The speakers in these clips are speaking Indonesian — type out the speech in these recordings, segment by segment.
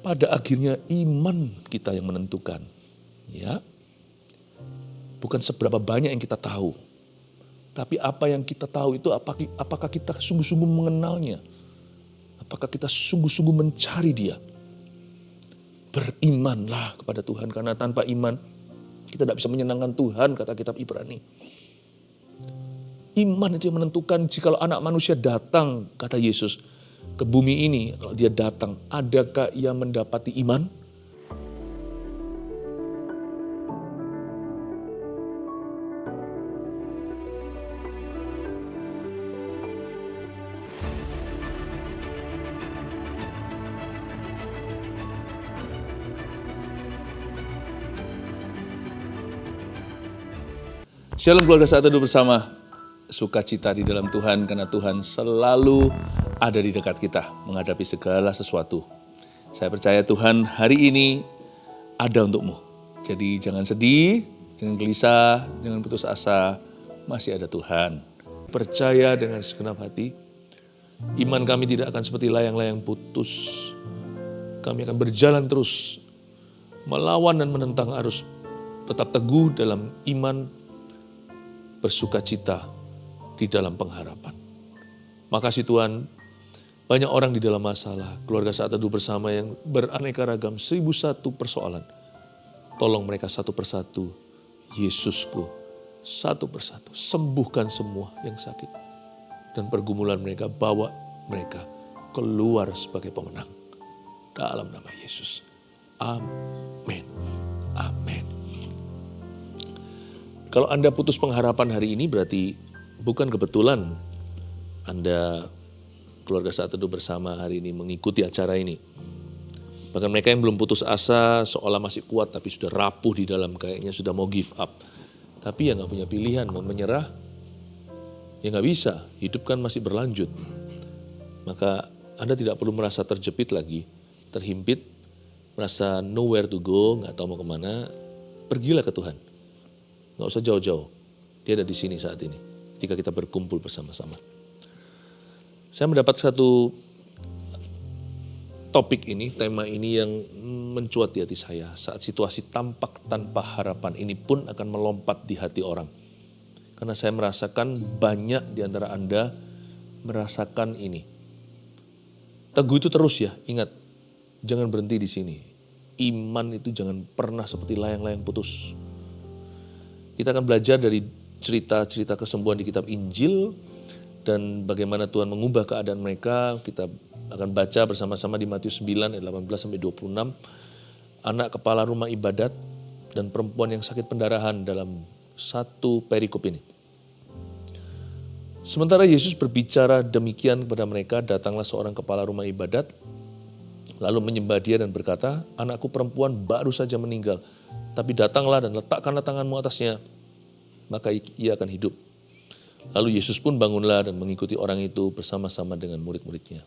Pada akhirnya iman kita yang menentukan. Ya, bukan seberapa banyak yang kita tahu. Tapi apa yang kita tahu itu apakah kita sungguh-sungguh mengenalnya? Apakah kita sungguh-sungguh mencari Dia? Berimanlah kepada Tuhan, karena tanpa iman kita tidak bisa menyenangkan Tuhan, kata kitab Ibrani. Iman itu yang menentukan jikalau anak manusia datang, kata Yesus, ke bumi ini. Kalau Dia datang, adakah Ia mendapati iman? Shalom keluarga Saat Teduh Bersama. Sukacita di dalam Tuhan, karena Tuhan selalu ada di dekat kita menghadapi segala sesuatu. Saya percaya Tuhan hari ini ada untukmu. Jadi jangan sedih, jangan gelisah, jangan putus asa. Masih ada Tuhan. Percaya dengan segenap hati. Iman kami tidak akan seperti layang-layang putus. Kami akan berjalan terus melawan dan menentang arus. Tetap teguh dalam iman, bersukacita di dalam pengharapan. Makasih Tuhan, banyak orang di dalam masalah, keluarga Saat Teduh Bersama yang beraneka ragam, 1001 persoalan. Tolong mereka satu persatu, Yesusku, satu persatu, sembuhkan semua yang sakit. Dan pergumulan mereka, bawa mereka keluar sebagai pemenang. Dalam nama Yesus. Amin. Amin. Kalau Anda putus pengharapan hari ini berarti bukan kebetulan Anda keluarga Saat Teduh Bersama hari ini mengikuti acara ini. Bahkan mereka yang belum putus asa seolah masih kuat tapi sudah rapuh di dalam, kayaknya sudah mau give up. Tapi ya gak punya pilihan, mau menyerah ya gak bisa, hidup kan masih berlanjut. Maka Anda tidak perlu merasa terjepit lagi, terhimpit, merasa nowhere to go, gak tahu mau kemana. Pergilah ke Tuhan. Gak usah jauh-jauh, Dia ada di sini saat ini, ketika kita berkumpul bersama-sama. Saya mendapat satu topik ini, tema ini yang mencuat di hati saya. Saat situasi tampak tanpa harapan ini pun akan melompat di hati orang. Karena saya merasakan banyak di antara Anda merasakan ini. Teguh itu terus ya, ingat, jangan berhenti di sini. Iman itu jangan pernah seperti layang-layang putus. Kita akan belajar dari cerita-cerita kesembuhan di kitab Injil dan bagaimana Tuhan mengubah keadaan mereka. Kita akan baca bersama-sama di Matius 9 ayat 18-26. Anak kepala rumah ibadat dan perempuan yang sakit pendarahan dalam satu perikop ini. Sementara Yesus berbicara demikian kepada mereka, datanglah seorang kepala rumah ibadat lalu menyembah Dia dan berkata, anakku perempuan baru saja meninggal. Tapi datanglah dan letakkanlah tanganmu atasnya, maka ia akan hidup. Lalu Yesus pun bangunlah dan mengikuti orang itu bersama-sama dengan murid-muridnya.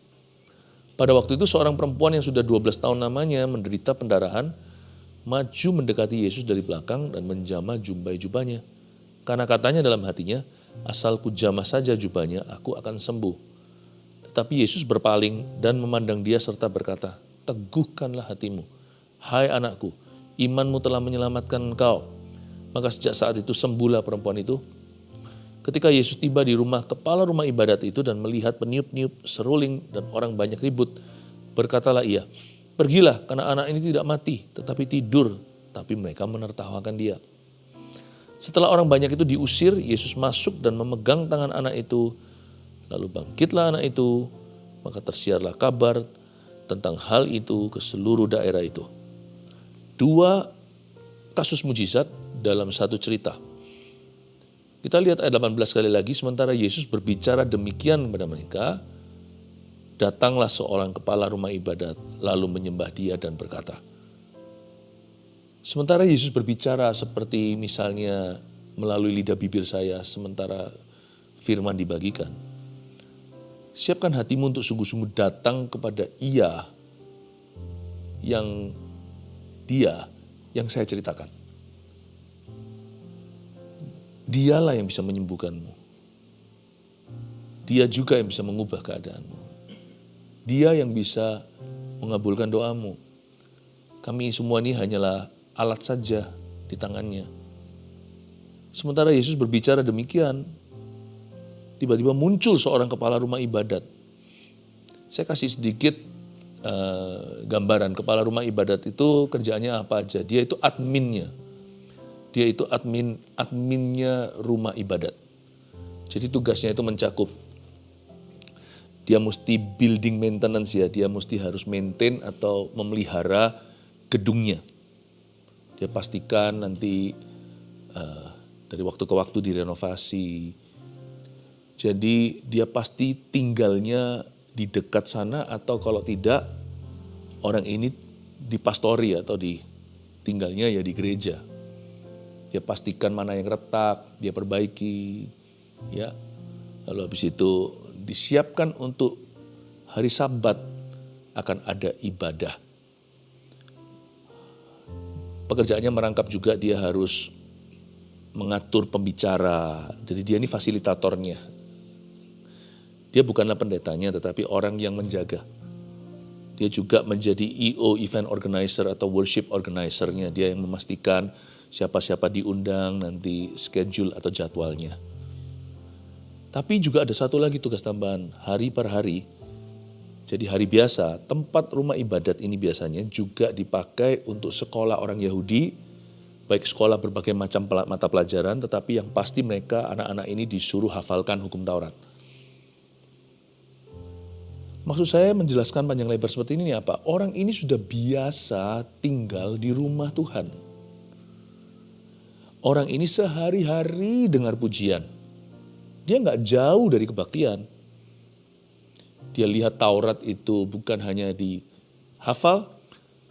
Pada waktu itu seorang perempuan yang sudah 12 tahun namanya menderita pendarahan, maju mendekati Yesus dari belakang dan menjamah jubahnya. Karena katanya dalam hatinya, asal ku jamah saja jubahnya, aku akan sembuh. Tetapi Yesus berpaling dan memandang dia serta berkata, teguhkanlah hatimu, hai anakku, imanmu telah menyelamatkan engkau. Maka sejak saat itu sembuhlah perempuan itu. Ketika Yesus tiba di rumah kepala rumah ibadat itu dan melihat peniup-niup, seruling dan orang banyak ribut, berkatalah ia, pergilah karena anak ini tidak mati tetapi tidur. Tapi mereka menertawakan dia. Setelah orang banyak itu diusir, Yesus masuk dan memegang tangan anak itu. Lalu bangkitlah anak itu, maka tersiarlah kabar tentang hal itu ke seluruh daerah itu. 2 kasus mujizat dalam satu cerita. Kita lihat ayat 18 sekali lagi, sementara Yesus berbicara demikian kepada mereka, datanglah seorang kepala rumah ibadat, lalu menyembah Dia dan berkata. Sementara Yesus berbicara seperti misalnya melalui lidah bibir saya, sementara firman dibagikan. Siapkan hatimu untuk sungguh-sungguh datang kepada Dia yang saya ceritakan. Dialah yang bisa menyembuhkanmu. Dia juga yang bisa mengubah keadaanmu. Dia yang bisa mengabulkan doamu. Kami semua ini hanyalah alat saja di tangannya. Sementara Yesus berbicara demikian, tiba-tiba muncul seorang kepala rumah ibadat. Saya kasih sedikit gambaran. Kepala rumah ibadat itu kerjaannya apa aja. Dia itu adminnya. Dia itu adminnya rumah ibadat. Jadi tugasnya itu mencakup. Dia mesti building maintenance ya. Dia mesti harus maintain atau memelihara gedungnya. Dia pastikan nanti dari waktu ke waktu direnovasi. Jadi dia pasti tinggalnya di dekat sana, atau kalau tidak orang ini dipastori atau tinggalnya ya di gereja. Dia pastikan mana yang retak, dia perbaiki, ya. Lalu habis itu disiapkan untuk hari Sabat akan ada ibadah. Pekerjaannya merangkap juga dia harus mengatur pembicara. Jadi dia ini fasilitatornya. Dia bukanlah pendetanya, tetapi orang yang menjaga. Dia juga menjadi EO, event organizer atau worship organizer-nya. Dia yang memastikan siapa-siapa diundang, nanti schedule atau jadwalnya. Tapi juga ada satu lagi tugas tambahan, hari per hari. Jadi hari biasa, tempat rumah ibadat ini biasanya juga dipakai untuk sekolah orang Yahudi, baik sekolah berbagai macam mata pelajaran, tetapi yang pasti mereka, anak-anak ini disuruh hafalkan hukum Taurat. Maksud saya menjelaskan panjang lebar seperti ini apa? Orang ini sudah biasa tinggal di rumah Tuhan. Orang ini sehari-hari dengar pujian. Dia nggak jauh dari kebaktian. Dia lihat Taurat itu bukan hanya dihafal,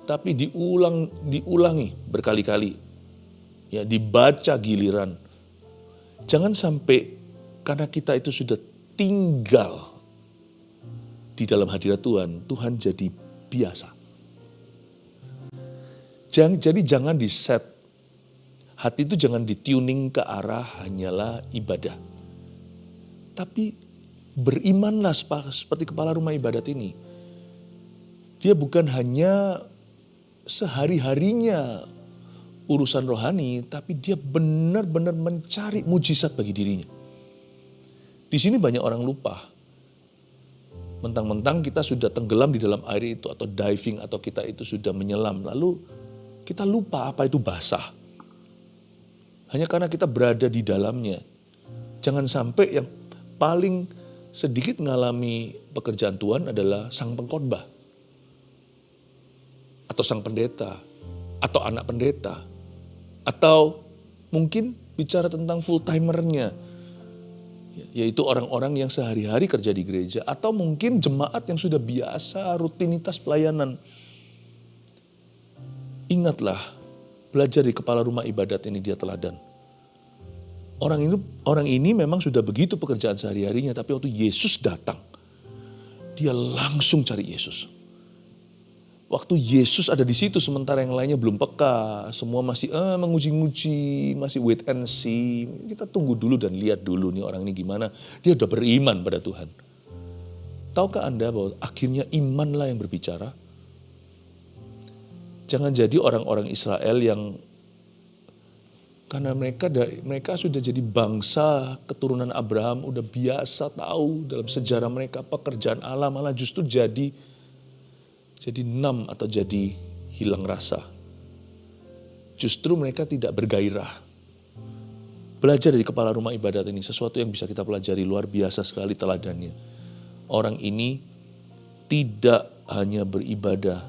tapi diulangi berkali-kali. Ya, dibaca giliran. Jangan sampai karena kita itu sudah tinggal di dalam hadirat Tuhan, Tuhan jadi biasa. Jadi jangan di-set. Hati itu jangan dituning ke arah hanyalah ibadah. Tapi berimanlah seperti kepala rumah ibadat ini. Dia bukan hanya sehari-harinya urusan rohani, tapi dia benar-benar mencari mujizat bagi dirinya. Di sini banyak orang lupa. Mentang-mentang kita sudah tenggelam di dalam air itu, atau diving, atau kita itu sudah menyelam. Lalu kita lupa apa itu basah. Hanya karena kita berada di dalamnya. Jangan sampai yang paling sedikit mengalami pekerjaan Tuhan adalah sang pengkhotbah. Atau sang pendeta. Atau anak pendeta. Atau mungkin bicara tentang full timernya. Yaitu orang-orang yang sehari-hari kerja di gereja. Atau mungkin jemaat yang sudah biasa rutinitas pelayanan. Ingatlah, belajar di kepala rumah ibadat ini dia teladan. Orang ini memang sudah begitu pekerjaan sehari-harinya, tapi waktu Yesus datang, dia langsung cari Yesus. Waktu Yesus ada di situ, sementara yang lainnya belum peka, semua masih menguji-nguji, masih wait and see. Kita tunggu dulu dan lihat dulu nih orang ini gimana. Dia udah beriman pada Tuhan. Tahukah Anda bahwa akhirnya imanlah yang berbicara? Jangan jadi orang-orang Israel yang karena mereka sudah jadi bangsa keturunan Abraham, udah biasa tahu dalam sejarah mereka pekerjaan Allah, malah justru jadi numb atau jadi hilang rasa. Justru mereka tidak bergairah. Belajar dari kepala rumah ibadat ini sesuatu yang bisa kita pelajari, luar biasa sekali teladannya. Orang ini tidak hanya beribadah,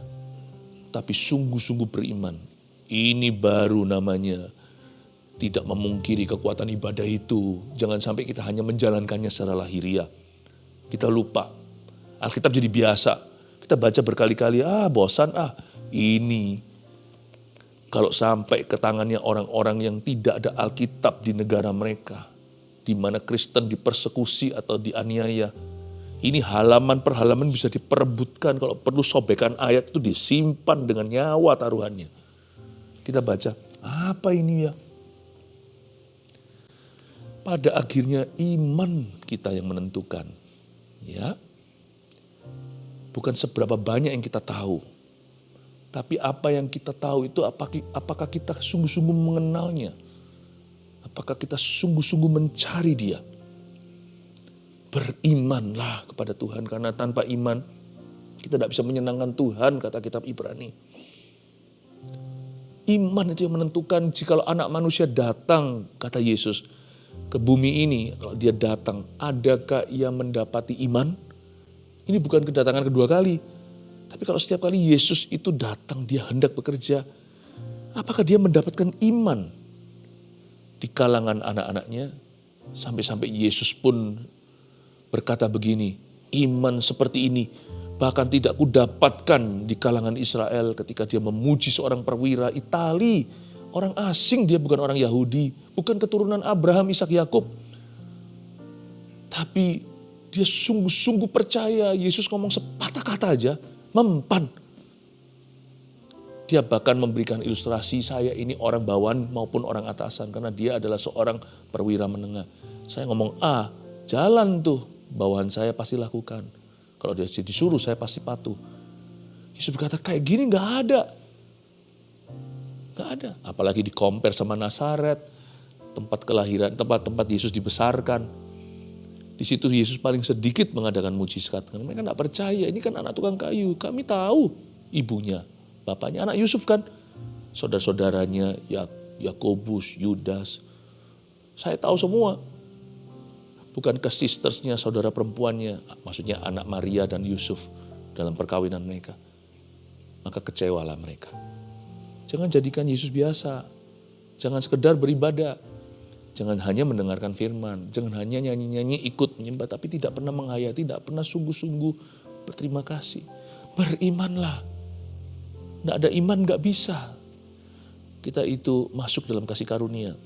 tapi sungguh-sungguh beriman. Ini baru namanya tidak memungkiri kekuatan ibadah itu. Jangan sampai kita hanya menjalankannya secara lahiriah. Kita lupa. Alkitab jadi biasa. Kita baca berkali-kali, bosan ini. Kalau sampai ke tangannya orang-orang yang tidak ada Alkitab di negara mereka, di mana Kristen dipersekusi atau dianiaya, ini halaman per halaman bisa diperebutkan. Kalau perlu sobekan ayat itu disimpan dengan nyawa taruhannya. Kita baca, apa ini ya? Pada akhirnya iman kita yang menentukan. Ya. Bukan seberapa banyak yang kita tahu. Tapi apa yang kita tahu itu apakah kita sungguh-sungguh mengenalnya? Apakah kita sungguh-sungguh mencari Dia? Berimanlah kepada Tuhan, karena tanpa iman kita tidak bisa menyenangkan Tuhan, kata kitab Ibrani. Iman itu yang menentukan jikalau anak manusia datang, kata Yesus, ke bumi ini. Kalau dia datang, adakah ia mendapati iman? Ini bukan kedatangan kedua kali. Tapi kalau setiap kali Yesus itu datang, dia hendak bekerja. Apakah dia mendapatkan iman di kalangan anak-anaknya? Sampai-sampai Yesus pun berkata begini, iman seperti ini bahkan tidak kudapatkan di kalangan Israel, ketika dia memuji seorang perwira Itali. Orang asing, dia bukan orang Yahudi, bukan keturunan Abraham, Ishak, Yakub. Tapi dia sungguh-sungguh percaya. Yesus ngomong sepatah kata aja, mempan. Dia bahkan memberikan ilustrasi, saya ini orang bawahan maupun orang atasan, karena dia adalah seorang perwira menengah. Saya ngomong A, jalan tuh, bawahan saya pasti lakukan. Kalau dia disuruh, saya pasti patuh. Yesus berkata, kayak gini gak ada. Gak ada. Apalagi di compare sama Nazaret, tempat kelahiran, tempat Yesus dibesarkan. Di situ Yesus paling sedikit mengadakan mujizat. Karena mereka gak percaya, ini kan anak tukang kayu. Kami tahu ibunya, bapaknya anak Yusuf kan. Saudara-saudaranya, Yakobus, Yudas. Saya tahu semua. Bukankah sistersnya, saudara perempuannya, maksudnya anak Maria dan Yusuf dalam perkawinan mereka. Maka kecewalah mereka. Jangan jadikan Yesus biasa. Jangan sekedar beribadah. Jangan hanya mendengarkan firman. Jangan hanya nyanyi-nyanyi ikut menyembah. Tapi tidak pernah menghayati, tidak pernah sungguh-sungguh berterima kasih. Berimanlah. Tidak ada iman gak bisa. Kita itu masuk dalam kasih karunia.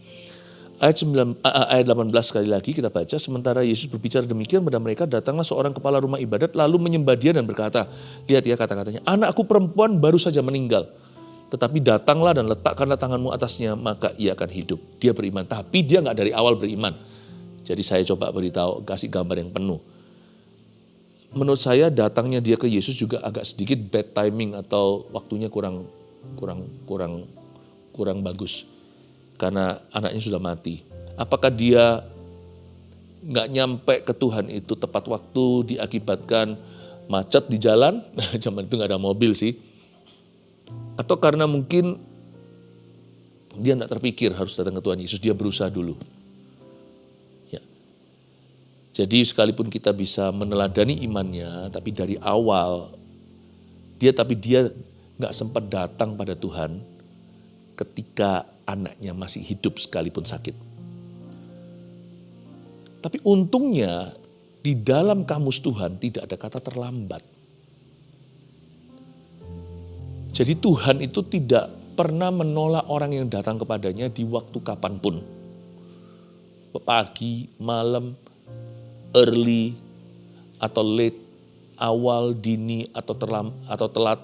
Ayat 18 sekali lagi kita baca. Sementara Yesus berbicara demikian pada mereka, datanglah seorang kepala rumah ibadat lalu menyembah Dia dan berkata, lihat ya kata-katanya, anakku perempuan baru saja meninggal. Tetapi datanglah dan letakkanlah tanganmu atasnya, maka ia akan hidup. Dia beriman, tapi dia gak dari awal beriman. Jadi saya coba beritahu, kasih gambar yang penuh. Menurut saya datangnya dia ke Yesus juga agak sedikit bad timing, atau waktunya kurang bagus. Karena anaknya sudah mati. Apakah dia gak nyampe ke Tuhan itu tepat waktu diakibatkan macet di jalan? Zaman itu gak ada mobil sih. Atau karena mungkin dia gak terpikir harus datang ke Tuhan Yesus, dia berusaha dulu. Ya. Jadi sekalipun kita bisa meneladani imannya, tapi dari awal dia gak sempat datang pada Tuhan ketika anaknya masih hidup sekalipun sakit. Tapi untungnya di dalam kamus Tuhan tidak ada kata terlambat. Jadi Tuhan itu tidak pernah menolak orang yang datang kepadanya di waktu kapanpun. Pagi, malam, early, atau late, awal, dini, atau telat.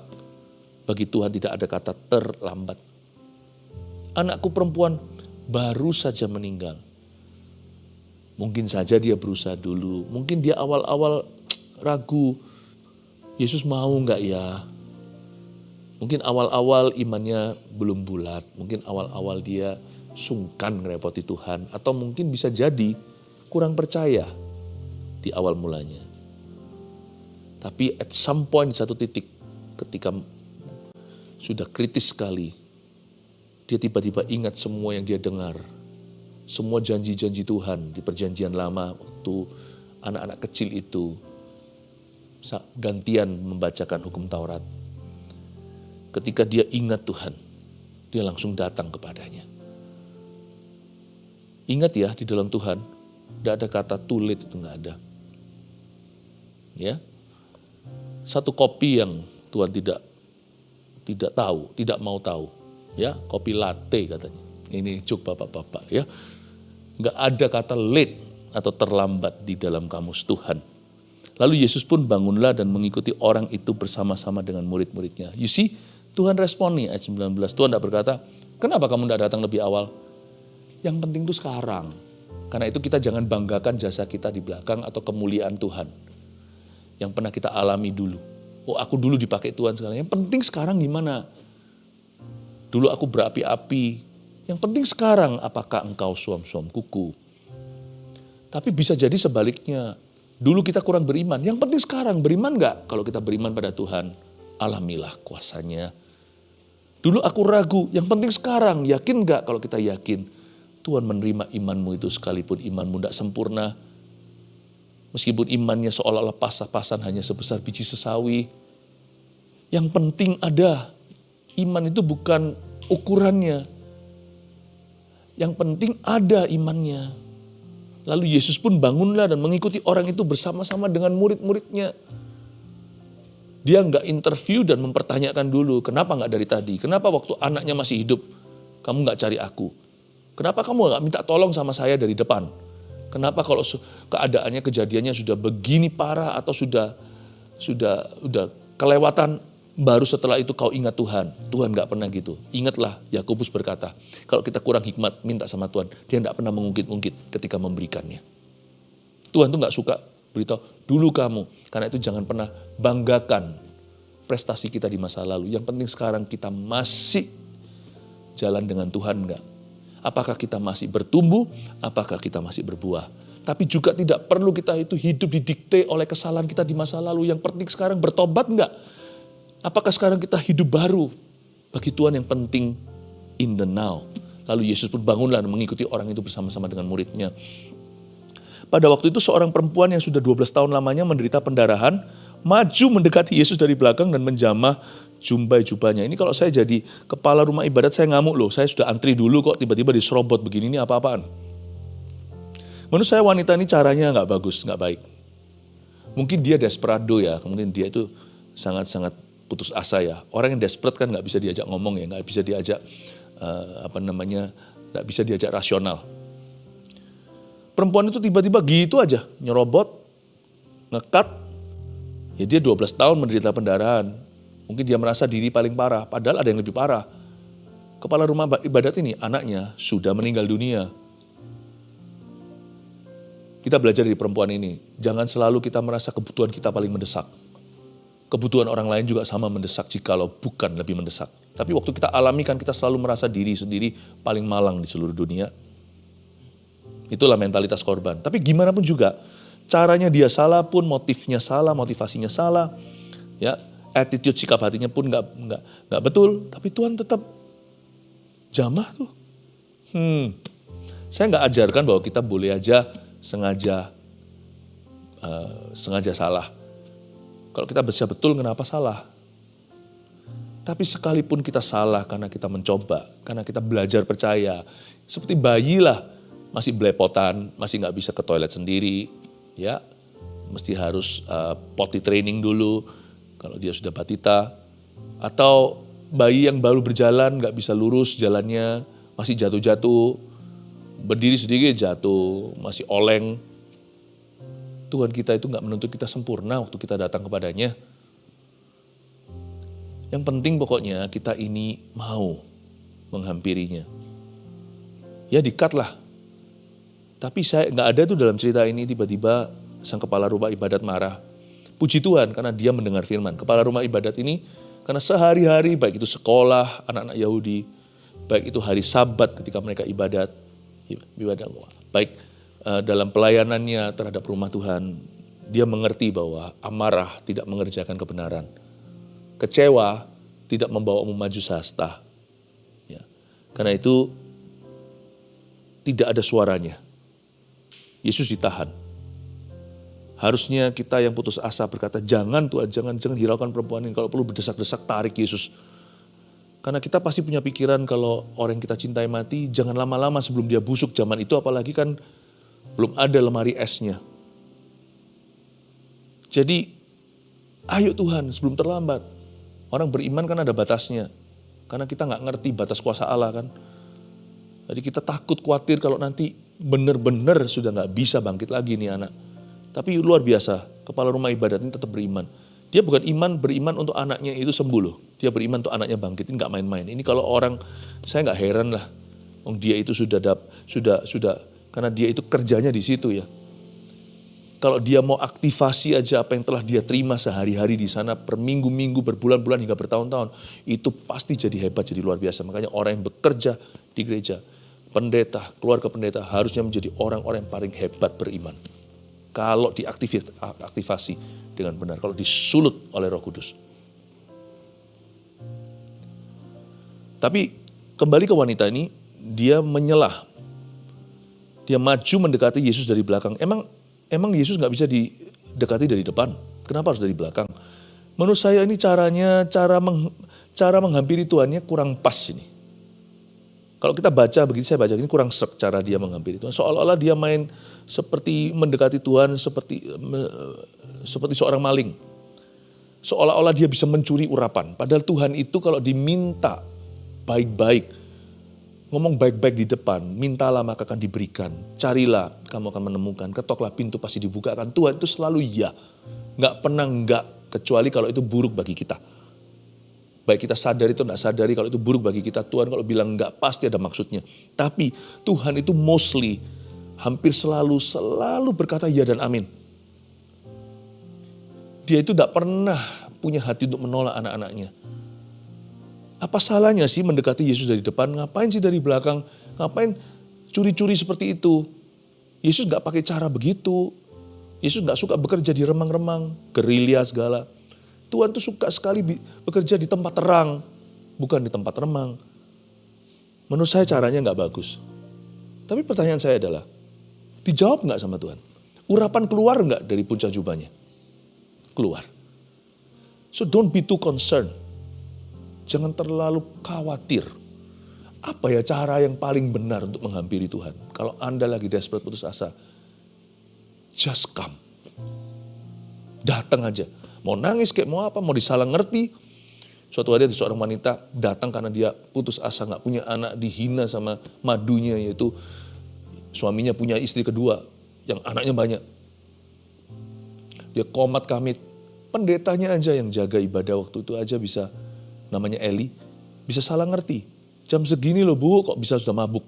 Bagi Tuhan tidak ada kata terlambat. Anakku perempuan baru saja meninggal. Mungkin saja dia berusaha dulu. Mungkin dia awal-awal ragu. Yesus mau gak ya? Mungkin awal-awal imannya belum bulat. Mungkin awal-awal dia sungkan ngerepoti Tuhan. Atau mungkin bisa jadi kurang percaya di awal mulanya. Tapi at some point, di satu titik ketika sudah kritis sekali, dia tiba-tiba ingat semua yang dia dengar. Semua janji-janji Tuhan di perjanjian lama waktu anak-anak kecil itu gantian membacakan hukum Taurat. Ketika dia ingat Tuhan, dia langsung datang kepadanya. Ingat ya, di dalam Tuhan tidak ada kata too late, itu nggak ada. Ya, satu kopi yang Tuhan tidak tahu, tidak mau tahu. Ya, kopi latte katanya. Ini cuk bapak-bapak ya. Nggak ada kata late atau terlambat di dalam kamus Tuhan. Lalu Yesus pun bangunlah dan mengikuti orang itu bersama-sama dengan murid-muridnya. You see, Tuhan respon nih ayat 19. Tuhan tidak berkata, kenapa kamu tidak datang lebih awal? Yang penting itu sekarang. Karena itu kita jangan banggakan jasa kita di belakang atau kemuliaan Tuhan. Yang pernah kita alami dulu. Oh, aku dulu dipakai Tuhan sekarang. Yang penting sekarang gimana? Dulu aku berapi-api. Yang penting sekarang apakah engkau suam-suam kuku. Tapi bisa jadi sebaliknya. Dulu kita kurang beriman. Yang penting sekarang beriman gak? Kalau kita beriman pada Tuhan, alamilah kuasanya. Dulu aku ragu. Yang penting sekarang yakin gak? Kalau kita yakin, Tuhan menerima imanmu itu sekalipun imanmu tidak sempurna. Meskipun imannya seolah-olah pas-pasan hanya sebesar biji sesawi. Yang penting ada. Iman itu bukan ukurannya. Yang penting ada imannya. Lalu Yesus pun bangunlah dan mengikuti orang itu bersama-sama dengan murid-muridnya. Dia nggak interview dan mempertanyakan dulu, kenapa nggak dari tadi? Kenapa waktu anaknya masih hidup, kamu nggak cari aku? Kenapa kamu nggak minta tolong sama saya dari depan? Kenapa kalau keadaannya, kejadiannya sudah begini parah atau sudah kelewatan, baru setelah itu kau ingat Tuhan. Tuhan gak pernah gitu. Ingatlah Yakobus berkata, kalau kita kurang hikmat minta sama Tuhan, dia gak pernah mengungkit-ungkit ketika memberikannya. Tuhan tuh gak suka beritahu, dulu kamu. Karena itu jangan pernah banggakan prestasi kita di masa lalu. Yang penting sekarang kita masih jalan dengan Tuhan gak? Apakah kita masih bertumbuh? Apakah kita masih berbuah? Tapi juga tidak perlu kita itu hidup didikte oleh kesalahan kita di masa lalu. Yang penting sekarang bertobat enggak? Apakah sekarang kita hidup baru? Bagi Tuhan yang penting in the now. Lalu Yesus pun bangunlah dan mengikuti orang itu bersama-sama dengan muridnya. Pada waktu itu seorang perempuan yang sudah 12 tahun lamanya menderita pendarahan, maju mendekati Yesus dari belakang dan menjamah jubahnya. Ini kalau saya jadi kepala rumah ibadat saya ngamuk loh. Saya sudah antri dulu kok tiba-tiba diserobot begini, ini apa-apaan. Menurut saya wanita ini caranya nggak bagus, nggak baik. Mungkin dia desperado ya, mungkin dia itu sangat-sangat putus asa ya. Orang yang desperate kan nggak bisa diajak ngomong ya, nggak bisa diajak nggak bisa diajak rasional. Perempuan itu tiba-tiba gitu aja, nyerobot, ngekat. Ya dia 12 tahun menderita pendarahan. Mungkin dia merasa diri paling parah, padahal ada yang lebih parah. Kepala rumah ibadat ini, anaknya sudah meninggal dunia. Kita belajar dari perempuan ini, jangan selalu kita merasa kebutuhan kita paling mendesak. Kebutuhan orang lain juga sama mendesak jikalau bukan lebih mendesak. Tapi waktu kita alami kan kita selalu merasa diri sendiri paling malang di seluruh dunia. Itulah mentalitas korban. Tapi gimana pun juga, caranya dia salah pun, motifnya salah, motivasinya salah, ya, attitude sikap hatinya pun nggak betul. Tapi Tuhan tetap jamah tuh. Saya nggak ajarkan bahwa kita boleh aja sengaja salah. Kalau kita bisa betul, kenapa salah? Tapi sekalipun kita salah karena kita mencoba, karena kita belajar percaya, seperti bayi lah, masih belepotan, masih nggak bisa ke toilet sendiri, ya, mesti harus potty training dulu kalau dia sudah batita, atau bayi yang baru berjalan nggak bisa lurus jalannya, masih jatuh-jatuh, berdiri sedikit jatuh, masih oleng. Tuhan kita itu nggak menuntut kita sempurna waktu kita datang kepadanya. Yang penting pokoknya kita ini mau menghampirinya. Ya di-cut lah. Tapi saya nggak ada tuh dalam cerita ini tiba-tiba sang kepala rumah ibadat marah. Puji Tuhan karena dia mendengar firman. Kepala rumah ibadat ini karena sehari-hari baik itu sekolah anak-anak Yahudi, baik itu hari Sabat ketika mereka ibadat baik dalam pelayanannya terhadap rumah Tuhan, dia mengerti bahwa amarah tidak mengerjakan kebenaran. Kecewa tidak membawamu maju sehasta. Ya. Karena itu tidak ada suaranya. Yesus ditahan. Harusnya kita yang putus asa berkata, jangan Tuhan, jangan hiraukan perempuan ini. Kalau perlu berdesak-desak, tarik Yesus. Karena kita pasti punya pikiran kalau orang yang kita cintai mati, jangan lama-lama sebelum dia busuk. Zaman itu apalagi kan belum ada lemari esnya. Jadi, ayo Tuhan sebelum terlambat. Orang beriman kan ada batasnya. Karena kita nggak ngerti batas kuasa Allah kan. Jadi kita takut, khawatir kalau nanti benar-benar sudah nggak bisa bangkit lagi nih anak. Tapi luar biasa, kepala rumah ibadat ini tetap beriman. Dia bukan beriman untuk anaknya itu sembuh loh. Dia beriman untuk anaknya bangkit, ini nggak main-main. Ini kalau orang, saya nggak heran lah. Dia itu sudah karena dia itu kerjanya di situ ya. Kalau dia mau aktivasi aja apa yang telah dia terima sehari-hari di sana, per minggu-minggu, berbulan-bulan hingga bertahun-tahun, itu pasti jadi hebat, jadi luar biasa. Makanya orang yang bekerja di gereja, pendeta, keluarga pendeta harusnya menjadi orang-orang yang paling hebat beriman. Kalau diaktifasi dengan benar, kalau disulut oleh Roh Kudus. Tapi kembali ke wanita ini, dia menyelah. Dia maju mendekati Yesus dari belakang. Emang Yesus nggak bisa didekati dari depan? Kenapa harus dari belakang? Menurut saya ini cara menghampiri Tuhannya kurang pas ini. Kalau kita baca begitu, saya baca ini kurang serk cara dia menghampiri Tuhan. Seolah-olah dia main seperti mendekati Tuhan seperti seorang maling. Seolah-olah dia bisa mencuri urapan. Padahal Tuhan itu kalau diminta baik-baik, ngomong baik-baik di depan, mintalah maka akan diberikan, carilah kamu akan menemukan, ketoklah pintu pasti dibukakan. Tuhan itu selalu ya, nggak pernah nggak, kecuali kalau itu buruk bagi kita. Baik kita sadari atau nggak sadari, kalau itu buruk bagi kita, Tuhan kalau bilang nggak pasti ada maksudnya. Tapi Tuhan itu mostly, hampir selalu berkata ya dan amin. Dia itu nggak pernah punya hati untuk menolak anak-anaknya. Apa salahnya sih mendekati Yesus dari depan? Ngapain sih dari belakang? Ngapain curi-curi seperti itu? Yesus gak pakai cara begitu. Yesus gak suka bekerja di remang-remang, gerilya segala. Tuhan tuh suka sekali bekerja di tempat terang, bukan di tempat remang. Menurut saya caranya gak bagus. Tapi pertanyaan saya adalah, dijawab gak sama Tuhan? Urapan keluar gak dari puncak jubahnya? Keluar. So don't be too concerned. Jangan terlalu khawatir. Apa ya cara yang paling benar untuk menghampiri Tuhan? Kalau Anda lagi desperate, putus asa, just come. Datang aja. Mau nangis kayak mau apa, mau disalah ngerti. Suatu hari ada seorang wanita datang karena dia putus asa, gak punya anak, dihina sama madunya, yaitu suaminya punya istri kedua yang anaknya banyak. Dia komat kamit. Pendetanya aja yang jaga ibadah waktu itu aja bisa, namanya Eli, bisa salah ngerti. Jam segini loh Bu, kok bisa sudah mabuk.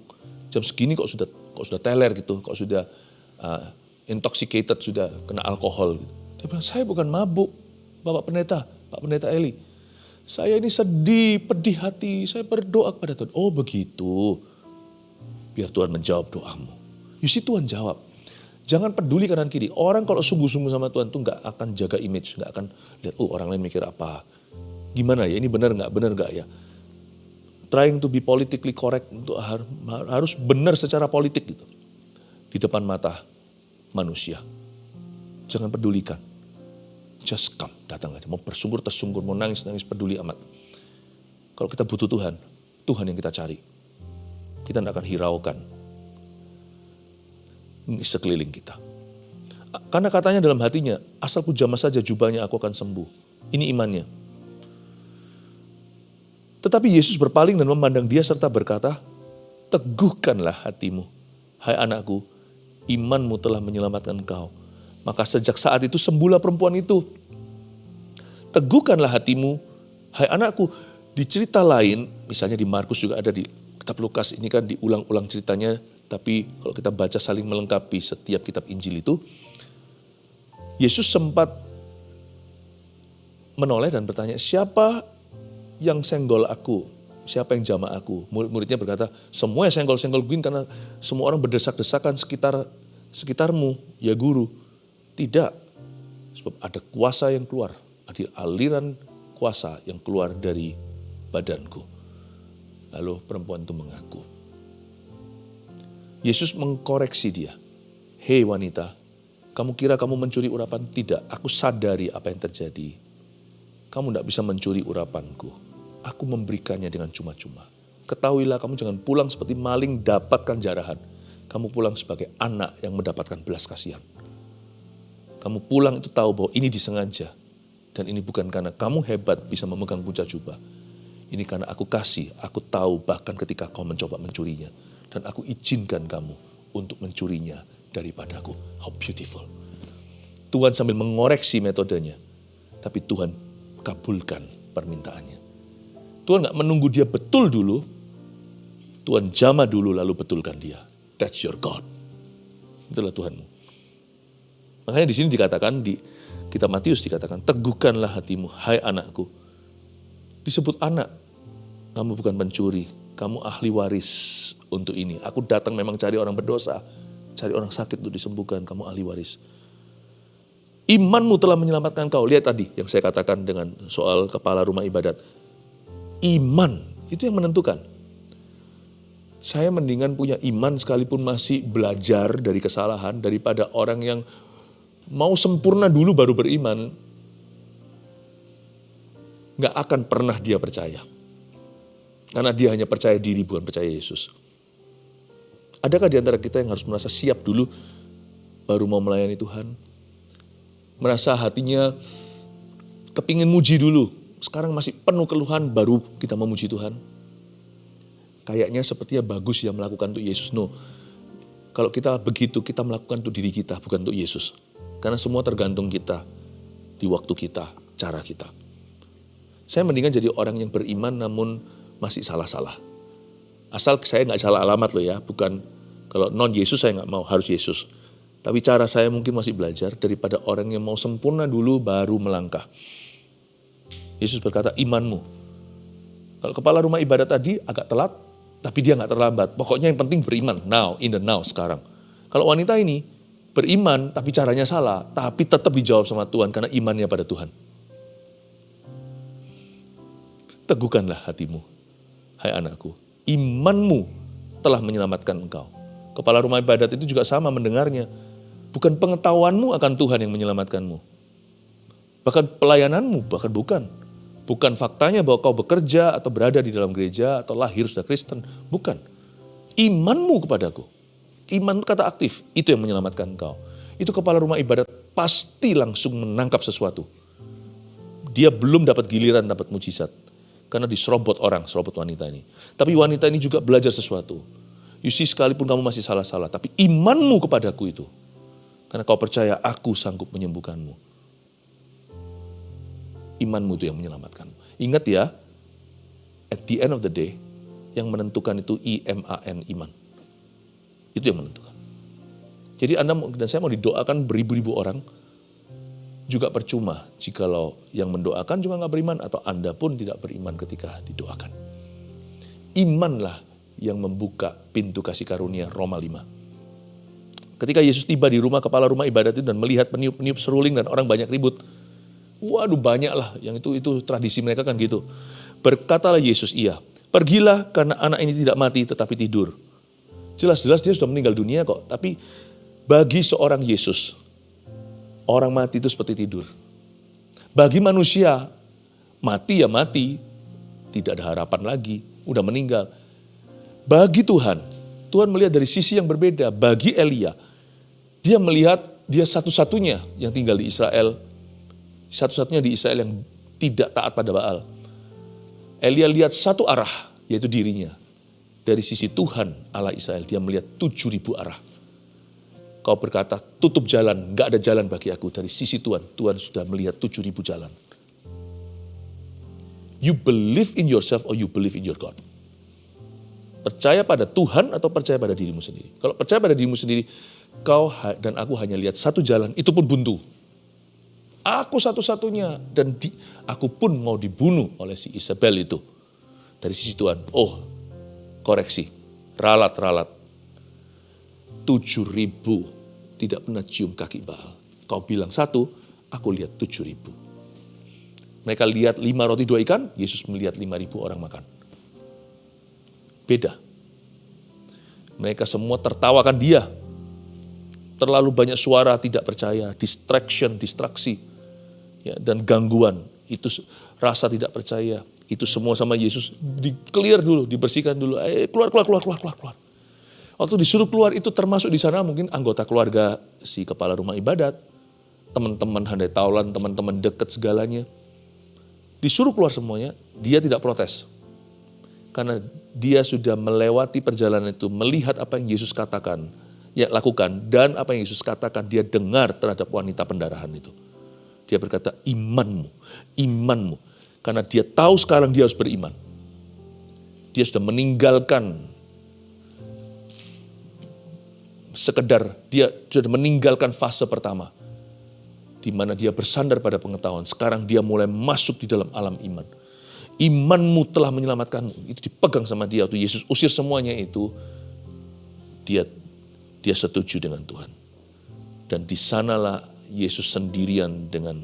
Jam segini kok sudah teler gitu, kok sudah intoxicated, sudah kena alkohol. Gitu. Dia bilang, saya bukan mabuk, Bapak Pendeta, Pak Pendeta Eli. Saya ini sedih, pedih hati, saya berdoa kepada Tuhan. Oh begitu, biar Tuhan menjawab doamu. You see, Tuhan jawab. Jangan peduli kanan kiri. Orang kalau sungguh-sungguh sama Tuhan tuh gak akan jaga image, gak akan lihat, orang lain mikir apa. Gimana ya, ini benar nggak ya. Trying to be politically correct, untuk harus benar secara politik gitu. Di depan mata manusia. Jangan pedulikan. Just come, datang aja. Mau bersungkur tersungkur, mau nangis peduli amat. Kalau kita butuh Tuhan, Tuhan yang kita cari. Kita tidak akan hiraukan ini sekeliling kita. Karena katanya dalam hatinya, asal ku jamah saja jubahnya aku akan sembuh. Ini imannya. Tetapi Yesus berpaling dan memandang dia serta berkata, teguhkanlah hatimu, hai anakku, imanmu telah menyelamatkan engkau. Maka sejak saat itu sembuhlah perempuan itu. Teguhkanlah hatimu, hai anakku. Di cerita lain, misalnya di Markus juga ada, di kitab Lukas ini kan diulang-ulang ceritanya, tapi kalau kita baca saling melengkapi setiap kitab Injil itu, Yesus sempat menoleh dan bertanya, siapa yang senggol aku, siapa yang jamah aku? Murid-muridnya berkata, semua yang senggol-senggol gue karena semua orang berdesak-desakan sekitarmu, ya guru. Tidak, sebab ada kuasa yang keluar, ada aliran kuasa yang keluar dari badanku. Lalu perempuan itu mengaku. Yesus mengkoreksi dia. Hei wanita, kamu kira kamu mencuri urapan? Tidak, aku sadari apa yang terjadi. Kamu tidak bisa mencuri urapanku. Aku memberikannya dengan cuma-cuma. Ketahuilah kamu jangan pulang seperti maling dapatkan jarahan. Kamu pulang sebagai anak yang mendapatkan belas kasihan. Kamu pulang itu tahu bahwa ini disengaja. Dan ini bukan karena kamu hebat bisa memegang puncak jubah. Ini karena aku kasih, aku tahu bahkan ketika kau mencoba mencurinya. Dan aku izinkan kamu untuk mencurinya daripadaku. How beautiful. Tuhan sambil mengoreksi metodenya. Tapi Tuhan kabulkan permintaannya. Tuhan gak menunggu dia betul dulu. Tuhan jamah dulu lalu betulkan dia. That's your God. Itulah Tuhanmu. Makanya di sini dikatakan, di kitab Matius dikatakan, teguhkanlah hatimu, hai anakku. Disebut anak, kamu bukan pencuri, kamu ahli waris untuk ini. Aku datang memang cari orang berdosa, cari orang sakit untuk disembuhkan, kamu ahli waris. Imanmu telah menyelamatkan kau. Lihat tadi yang saya katakan dengan soal kepala rumah ibadat. Iman, itu yang menentukan. Saya mendingan punya iman sekalipun masih belajar dari kesalahan, daripada orang yang mau sempurna dulu baru beriman. Gak akan pernah dia percaya. Karena dia hanya percaya diri, bukan percaya Yesus. Adakah di antara kita yang harus merasa siap dulu baru mau melayani Tuhan? Merasa hatinya kepingin muji dulu. Sekarang masih penuh keluhan baru kita memuji Tuhan. Kayaknya sepertinya bagus ya melakukan untuk Yesus. No. Kalau kita begitu, kita melakukan untuk diri kita, bukan untuk Yesus. Karena semua tergantung kita, di waktu kita, cara kita. Saya mendingan jadi orang yang beriman namun masih salah-salah. Asal saya nggak salah alamat loh ya, bukan kalau non Yesus saya nggak mau, harus Yesus. Tapi cara saya mungkin masih belajar daripada orang yang mau sempurna dulu baru melangkah. Yesus berkata imanmu. Kalau kepala rumah ibadat tadi agak telat, tapi dia nggak terlambat. Pokoknya yang penting beriman, now, in the now, sekarang. Kalau wanita ini beriman tapi caranya salah, tapi tetap dijawab sama Tuhan karena imannya pada Tuhan. Teguhkanlah hatimu, hai anakku. Imanmu telah menyelamatkan engkau. Kepala rumah ibadat itu juga sama mendengarnya. Bukan pengetahuanmu akan Tuhan yang menyelamatkanmu. Bahkan pelayananmu, bahkan bukan. Bukan faktanya bahwa kau bekerja atau berada di dalam gereja atau lahir sudah Kristen. Bukan. Imanmu kepadaku. Iman kata aktif, itu yang menyelamatkan engkau. Itu kepala rumah ibadat pasti langsung menangkap sesuatu. Dia belum dapat giliran, dapat mujizat. Karena diserobot orang, serobot wanita ini. Tapi wanita ini juga belajar sesuatu. You see, sekalipun kamu masih salah-salah, tapi imanmu kepadaku itu. Karena kau percaya aku sanggup menyembuhkanmu. Imanmu itu yang menyelamatkanmu. Ingat ya, at the end of the day, yang menentukan itu I-M-A-N, iman. Itu yang menentukan. Jadi Anda dan saya mau didoakan beribu-ribu orang, juga percuma jikalau yang mendoakan juga gak beriman atau Anda pun tidak beriman ketika didoakan. Imanlah yang membuka pintu kasih karunia Roma 5. Ketika Yesus tiba di rumah kepala rumah ibadat itu dan melihat peniup-peniup seruling dan orang banyak ribut. Waduh banyak lah, yang itu tradisi mereka kan gitu. Berkatalah Yesus, iya, pergilah karena anak ini tidak mati tetapi tidur. Jelas-jelas dia sudah meninggal dunia kok, tapi bagi seorang Yesus, orang mati itu seperti tidur. Bagi manusia, mati ya mati, tidak ada harapan lagi, udah meninggal. Bagi Tuhan, Tuhan melihat dari sisi yang berbeda. Bagi Elia, dia melihat dia satu-satunya yang tinggal di Israel, satu-satunya di Israel yang tidak taat pada Baal. Elia lihat satu arah, yaitu dirinya. Dari sisi Tuhan Allah Israel, dia melihat 7.000 arah. Kau berkata, tutup jalan, gak ada jalan bagi aku. Dari sisi Tuhan, Tuhan sudah melihat 7.000 jalan. You believe in yourself or you believe in your God. Percaya pada Tuhan atau percaya pada dirimu sendiri. Kalau percaya pada dirimu sendiri, kau dan aku hanya lihat satu jalan, itu pun buntu. Aku satu-satunya dan aku pun mau dibunuh oleh si Isabel itu. Dari sisi Tuhan, oh koreksi, ralat-ralat. 7.000 tidak pernah cium kaki Baal. Kau bilang satu, aku lihat 7.000. Mereka lihat 5 roti 2 ikan, Yesus melihat 5.000 orang makan. Beda. Mereka semua tertawakan dia. Terlalu banyak suara tidak percaya, distraksi, ya, dan gangguan. Itu rasa tidak percaya. Itu semua sama Yesus di-clear dulu, dibersihkan dulu. Keluar. Waktu disuruh keluar itu termasuk di sana mungkin anggota keluarga si kepala rumah ibadat, teman-teman handai taulan, teman-teman dekat segalanya. Disuruh keluar semuanya, dia tidak protes. Karena dia sudah melewati perjalanan itu, melihat apa yang Yesus katakan, ya lakukan, dan apa yang Yesus katakan dia dengar terhadap wanita pendarahan itu. Dia berkata, imanmu. Karena dia tahu sekarang dia harus beriman. Dia sudah meninggalkan sekedar, dia sudah meninggalkan fase pertama. di mana dia bersandar pada pengetahuan. Sekarang dia mulai masuk di dalam alam iman. Imanmu telah menyelamatkanmu. Itu dipegang sama dia. Waktu Yesus usir semuanya itu, dia setuju dengan Tuhan. Dan di sanalah Yesus sendirian dengan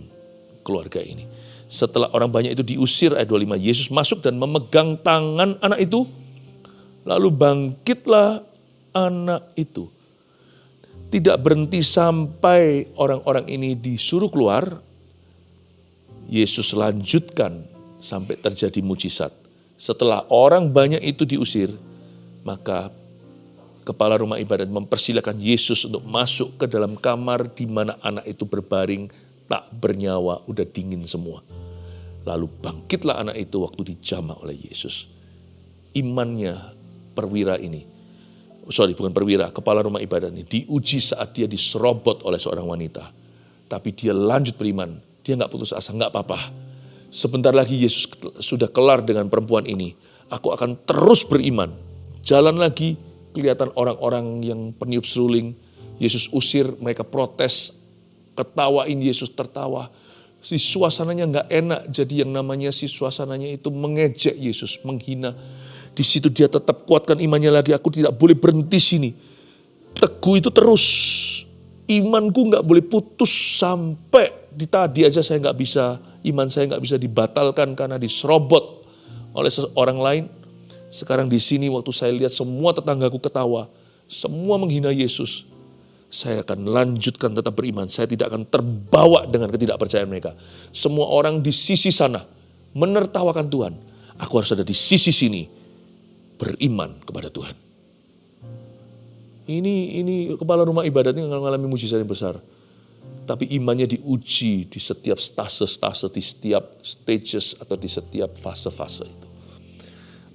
keluarga ini. Setelah orang banyak itu diusir, ayat 25, Yesus masuk dan memegang tangan anak itu. Lalu bangkitlah anak itu. Tidak berhenti sampai orang-orang ini disuruh keluar. Yesus lanjutkan sampai terjadi mujizat. Setelah orang banyak itu diusir, maka kepala rumah ibadat mempersilakan Yesus untuk masuk ke dalam kamar di mana anak itu berbaring, tak bernyawa, udah dingin semua. Lalu bangkitlah anak itu waktu dijamah oleh Yesus. Imannya kepala rumah ibadat ini diuji saat dia diserobot oleh seorang wanita. Tapi dia lanjut beriman, dia gak putus asa, gak apa-apa. Sebentar lagi Yesus sudah kelar dengan perempuan ini. Aku akan terus beriman. Jalan lagi, kelihatan orang-orang yang peniup seruling. Yesus usir, mereka protes. Ketawain Yesus, tertawa. Si suasananya gak enak. Jadi yang namanya si suasananya itu mengejek Yesus, menghina. Di situ dia tetap kuatkan imannya lagi. Aku tidak boleh berhenti sini. Teguh itu terus. Imanku gak boleh putus sampai di tadi aja saya gak bisa. Iman saya gak bisa dibatalkan karena diserobot oleh seorang lain. Sekarang di sini waktu saya lihat semua tetanggaku ketawa. Semua menghina Yesus. Saya akan lanjutkan tetap beriman. Saya tidak akan terbawa dengan ketidakpercayaan mereka. Semua orang di sisi sana menertawakan Tuhan. Aku harus ada di sisi sini. Beriman kepada Tuhan. Ini kepala rumah ibadat ini mengalami mujizat yang besar. Tapi imannya diuji di setiap stase-stase, di setiap stages atau di setiap fase-fase itu.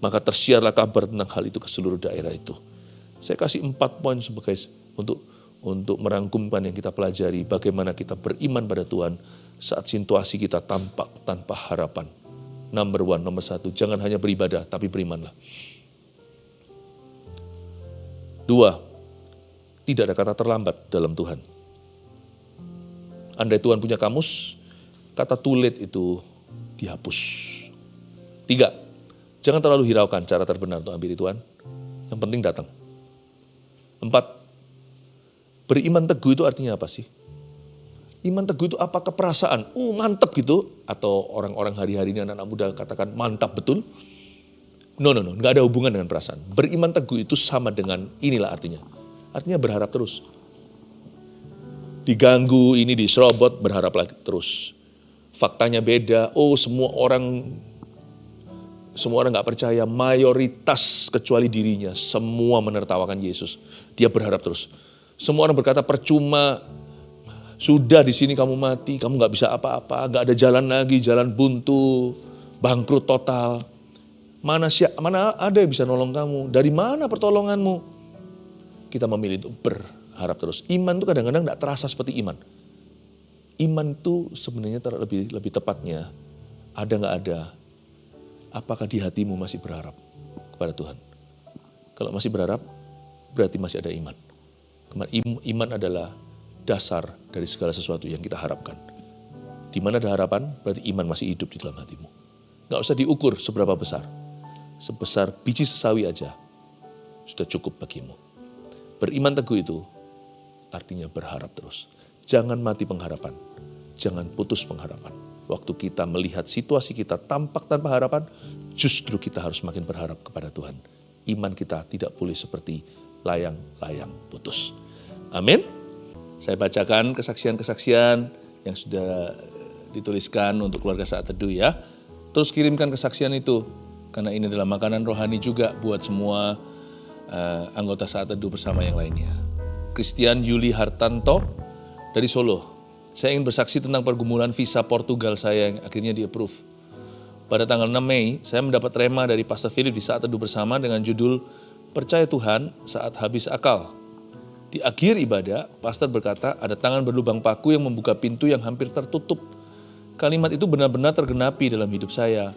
Maka tersiarlah kabar tentang hal itu ke seluruh daerah itu. Saya kasih 4 poin sebagai untuk merangkumkan yang kita pelajari. Bagaimana kita beriman pada Tuhan saat situasi kita tampak tanpa harapan. Nomor 1, jangan hanya beribadah tapi berimanlah. 2, tidak ada kata terlambat dalam Tuhan. Andai Tuhan punya kamus, kata too late itu dihapus. 3, jangan terlalu hiraukan cara terbenar untuk ambil Tuhan. Yang penting datang. 4, beriman teguh itu artinya apa sih? Iman teguh itu apakah perasaan? Mantap gitu. Atau orang-orang hari-hari ini anak-anak muda katakan mantap betul. No. Nggak ada hubungan dengan perasaan. Beriman teguh itu sama dengan inilah artinya. Artinya berharap terus. Diganggu, ini diserobot, berharap lagi terus. Faktanya beda. Semua orang nggak percaya. Mayoritas kecuali dirinya. Semua menertawakan Yesus. Dia berharap terus. Semua orang berkata percuma. Sudah di sini kamu mati, kamu nggak bisa apa-apa, nggak ada jalan lagi, jalan buntu, bangkrut total. Mana ada yang bisa nolong kamu? Dari mana pertolonganmu? Kita memilih untuk berharap terus. Iman itu kadang-kadang nggak terasa seperti iman. Iman itu sebenarnya lebih tepatnya ada nggak ada. Apakah di hatimu masih berharap kepada Tuhan? Kalau masih berharap, berarti masih ada iman. Iman adalah dasar dari segala sesuatu yang kita harapkan. Di mana ada harapan, berarti iman masih hidup di dalam hatimu. Gak usah diukur seberapa besar. Sebesar biji sesawi aja, sudah cukup bagimu. Beriman teguh itu artinya berharap terus. Jangan mati pengharapan. Jangan putus pengharapan. Waktu kita melihat situasi kita tampak tanpa harapan, justru kita harus makin berharap kepada Tuhan. Iman kita tidak boleh seperti layang-layang putus. Amin. Saya bacakan kesaksian-kesaksian yang sudah dituliskan untuk keluarga Saat Teduh ya. Terus kirimkan kesaksian itu, karena ini adalah makanan rohani juga buat semua anggota Saat Teduh bersama yang lainnya. Christian Yuli Hartanto dari Solo. Saya ingin bersaksi tentang pergumulan visa Portugal saya yang akhirnya di-approve. Pada tanggal 6 Mei, saya mendapat rema dari Pastor Philip di Saat Teduh bersama dengan judul Percaya Tuhan Saat Habis Akal. Di akhir ibadah, pastor berkata ada tangan berlubang paku yang membuka pintu yang hampir tertutup. Kalimat itu benar-benar tergenapi dalam hidup saya.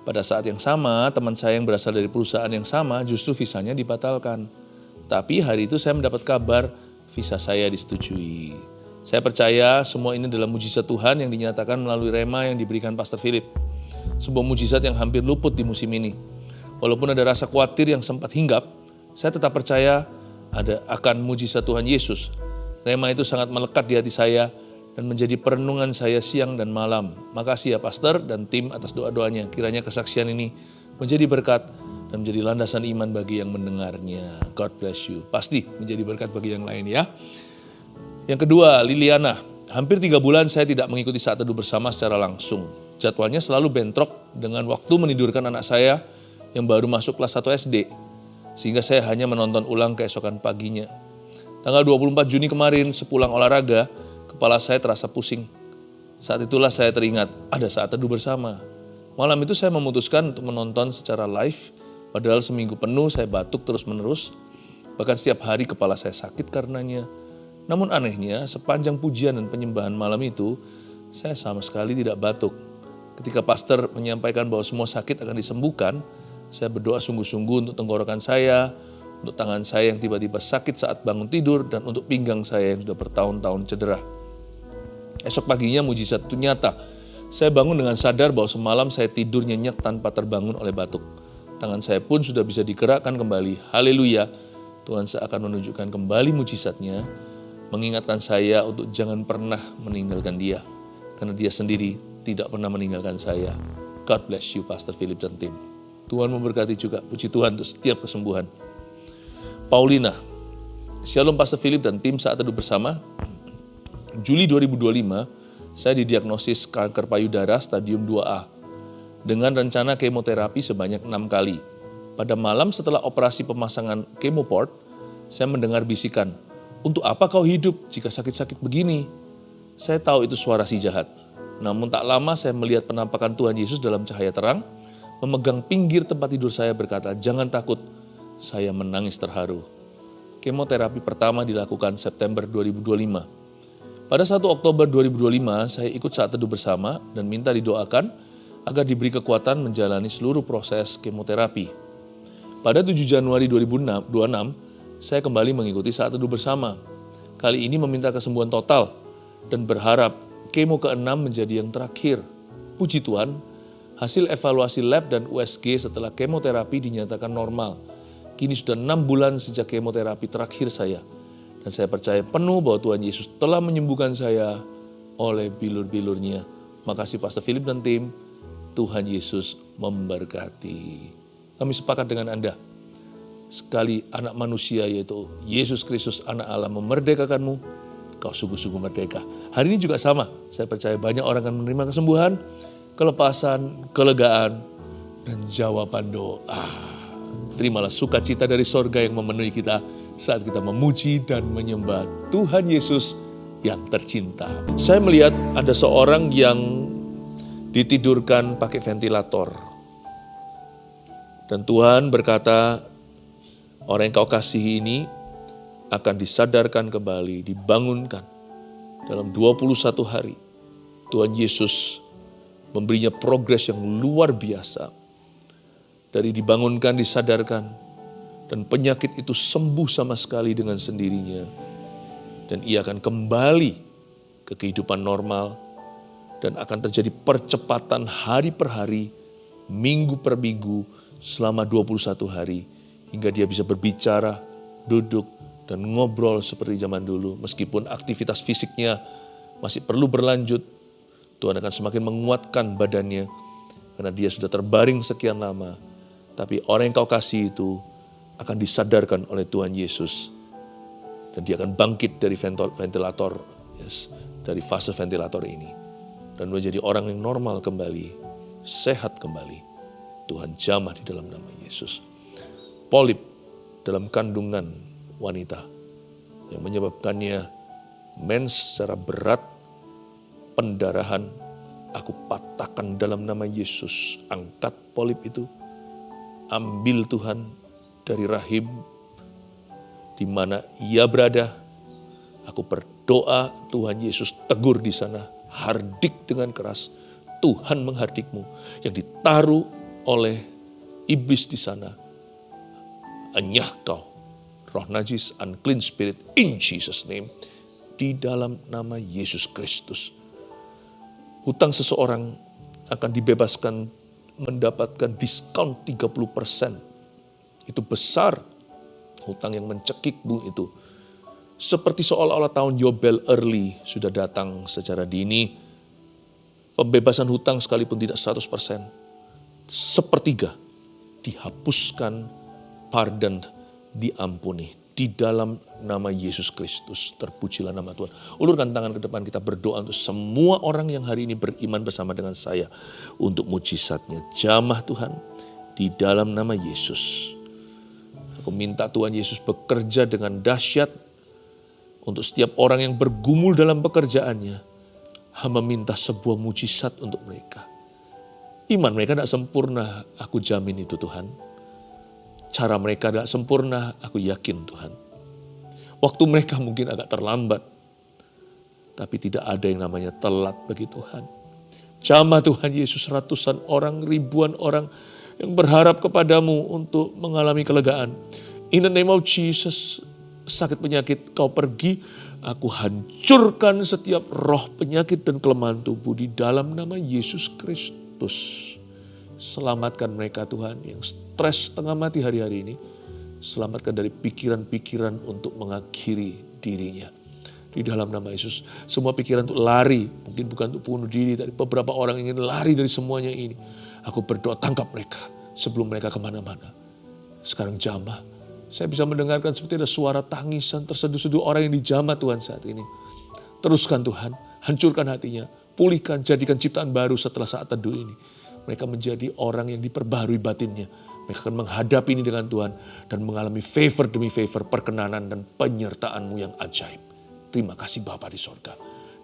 Pada saat yang sama, teman saya yang berasal dari perusahaan yang sama justru visanya dibatalkan. Tapi hari itu saya mendapat kabar visa saya disetujui. Saya percaya semua ini adalah mujizat Tuhan yang dinyatakan melalui rema yang diberikan Pastor Philip. Sebuah mujizat yang hampir luput di musim ini. Walaupun ada rasa khawatir yang sempat hinggap, saya tetap percaya akan mujizat Tuhan Yesus. Rema itu sangat melekat di hati saya dan menjadi perenungan saya siang dan malam. Makasih ya Pastor dan tim atas doa-doanya. Kiranya kesaksian ini menjadi berkat dan menjadi landasan iman bagi yang mendengarnya. God bless you. Pasti menjadi berkat bagi yang lain ya. Yang kedua, Liliana. Hampir 3 bulan saya tidak mengikuti saat teduh bersama secara langsung. Jadwalnya selalu bentrok dengan waktu menidurkan anak saya yang baru masuk kelas 1 SD. Sehingga saya hanya menonton ulang keesokan paginya. Tanggal 24 Juni kemarin, sepulang olahraga, kepala saya terasa pusing. Saat itulah saya teringat, ada saat teduh bersama. Malam itu saya memutuskan untuk menonton secara live, padahal seminggu penuh saya batuk terus-menerus. Bahkan setiap hari kepala saya sakit karenanya. Namun anehnya, sepanjang pujian dan penyembahan malam itu, saya sama sekali tidak batuk. Ketika pastor menyampaikan bahwa semua sakit akan disembuhkan, saya berdoa sungguh-sungguh untuk tenggorokan saya, untuk tangan saya yang tiba-tiba sakit saat bangun tidur, dan untuk pinggang saya yang sudah bertahun-tahun cedera. Esok paginya mujizat itu nyata. Saya bangun dengan sadar bahwa semalam saya tidur nyenyak tanpa terbangun oleh batuk. Tangan saya pun sudah bisa digerakkan kembali. Haleluya, Tuhan seakan menunjukkan kembali mujizatnya, mengingatkan saya untuk jangan pernah meninggalkan dia. Karena dia sendiri tidak pernah meninggalkan saya. God bless you Pastor Philip dan tim. Tuhan memberkati juga. Puji Tuhan untuk setiap kesembuhan. Paulina. Shalom Pastor Philip dan tim saat teduh bersama. Juli 2025, saya didiagnosis kanker payudara stadium 2A. Dengan rencana kemoterapi sebanyak 6 kali. Pada malam setelah operasi pemasangan chemoport, saya mendengar bisikan, "Untuk apa kau hidup jika sakit-sakit begini?" Saya tahu itu suara si jahat. Namun tak lama saya melihat penampakan Tuhan Yesus dalam cahaya terang, memegang pinggir tempat tidur saya berkata, "Jangan takut." Saya menangis terharu. Kemoterapi pertama dilakukan September 2025. Pada 1 Oktober 2025, saya ikut saat teduh bersama dan minta didoakan agar diberi kekuatan menjalani seluruh proses kemoterapi. Pada 7 Januari 2026, saya kembali mengikuti saat teduh bersama. Kali ini meminta kesembuhan total dan berharap kemo ke-6 menjadi yang terakhir. Puji Tuhan, hasil evaluasi lab dan USG setelah kemoterapi dinyatakan normal. Kini sudah 6 bulan sejak kemoterapi terakhir saya. Dan saya percaya penuh bahwa Tuhan Yesus telah menyembuhkan saya oleh bilur-bilurnya. Makasih Pastor Philip dan tim. Tuhan Yesus memberkati. Kami sepakat dengan Anda. Sekali anak manusia yaitu Yesus Kristus anak Allah memerdekakanmu, kau sungguh-sungguh merdeka. Hari ini juga sama. Saya percaya banyak orang akan menerima kesembuhan, kelepasan, kelegaan, dan jawaban doa. Terimalah sukacita dari sorga yang memenuhi kita saat kita memuji dan menyembah Tuhan Yesus yang tercinta. Saya melihat ada seorang yang ditidurkan pakai ventilator. Dan Tuhan berkata, orang yang kau kasihi ini akan disadarkan kembali, dibangunkan dalam 21 hari. Tuhan Yesus memberinya progres yang luar biasa. Dari dibangunkan, disadarkan, dan penyakit itu sembuh sama sekali dengan sendirinya. Dan ia akan kembali ke kehidupan normal, dan akan terjadi percepatan hari per hari, minggu per minggu, selama 21 hari. Hingga dia bisa berbicara, duduk, dan ngobrol seperti zaman dulu. Meskipun aktivitas fisiknya masih perlu berlanjut, Tuhan akan semakin menguatkan badannya. Karena dia sudah terbaring sekian lama. Tapi orang yang kau kasih itu akan disadarkan oleh Tuhan Yesus. Dan dia akan bangkit dari ventilator, dari fase ventilator ini. Dan menjadi orang yang normal kembali, sehat kembali. Tuhan jamah di dalam nama Yesus. Polip dalam kandungan wanita yang menyebabkannya mens secara berat, pendarahan, aku patahkan dalam nama Yesus. Angkat polip itu. Ambil Tuhan dari rahim di mana ia berada. Aku berdoa Tuhan Yesus tegur di sana. Hardik dengan keras. Tuhan menghardikmu. Yang ditaruh oleh iblis di sana. Enyah kau. Roh najis, unclean spirit, in Jesus name. di dalam nama Yesus Kristus. Hutang seseorang akan dibebaskan mendapatkan diskon 30%. Itu besar. Hutang yang mencekikmu itu. Seperti seolah-olah tahun Yobel early sudah datang secara dini. Pembebasan hutang sekalipun tidak 100%. Sepertiga dihapuskan, pardon, diampuni. Di dalam nama Yesus Kristus. Terpujilah nama Tuhan. Ulurkan tangan ke depan, kita berdoa untuk semua orang yang hari ini beriman bersama dengan saya. Untuk mujizatnya. Jamah Tuhan. Di dalam nama Yesus. Aku minta Tuhan Yesus bekerja dengan dahsyat. Untuk setiap orang yang bergumul dalam pekerjaannya. Hamba minta sebuah mujizat untuk mereka. Iman mereka tidak sempurna, aku jamin itu Tuhan. Cara mereka tidak sempurna, aku yakin Tuhan. Waktu mereka mungkin agak terlambat. Tapi tidak ada yang namanya telat bagi Tuhan. Jamah Tuhan Yesus, ratusan orang, ribuan orang yang berharap kepadamu untuk mengalami kelegaan. In the name of Jesus, sakit penyakit kau pergi, aku hancurkan setiap roh penyakit dan kelemahan tubuh di dalam nama Yesus Kristus. Selamatkan mereka Tuhan yang stres setengah mati hari-hari ini. Selamatkan dari pikiran-pikiran untuk mengakhiri dirinya. Di dalam nama Yesus, semua pikiran untuk lari, mungkin bukan untuk bunuh diri, tapi beberapa orang ingin lari dari semuanya ini. Aku berdoa tangkap mereka sebelum mereka kemana-mana. Sekarang jamah. Saya bisa mendengarkan seperti ada suara tangisan terseduh-seduh orang yang dijamah Tuhan saat ini. Teruskan Tuhan, hancurkan hatinya, pulihkan, jadikan ciptaan baru setelah saat teduh ini. Mereka menjadi orang yang diperbarui batinnya. Mereka akan menghadapi ini dengan Tuhan dan mengalami favor demi favor, perkenanan dan penyertaan-Mu yang ajaib. Terima kasih Bapa di sorga.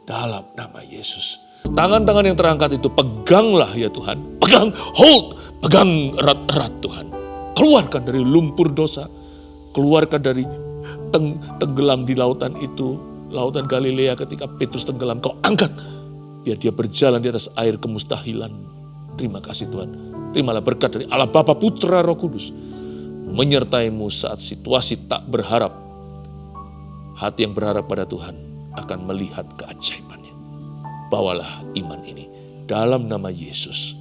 Dalam nama Yesus. Tangan-tangan yang terangkat itu peganglah ya Tuhan. Pegang, hold, pegang erat-erat Tuhan. Keluarkan dari lumpur dosa. Keluarkan dari tenggelam di lautan itu. Lautan Galilea ketika Petrus tenggelam. Kau angkat. Biar dia berjalan di atas air kemustahilan. Terima kasih Tuhan. Terimalah berkat dari Allah Bapa, Putra, Roh Kudus. Menyertai-Mu saat situasi tak berharap. Hati yang berharap pada Tuhan akan melihat keajaibannya. Bawalah iman ini dalam nama Yesus.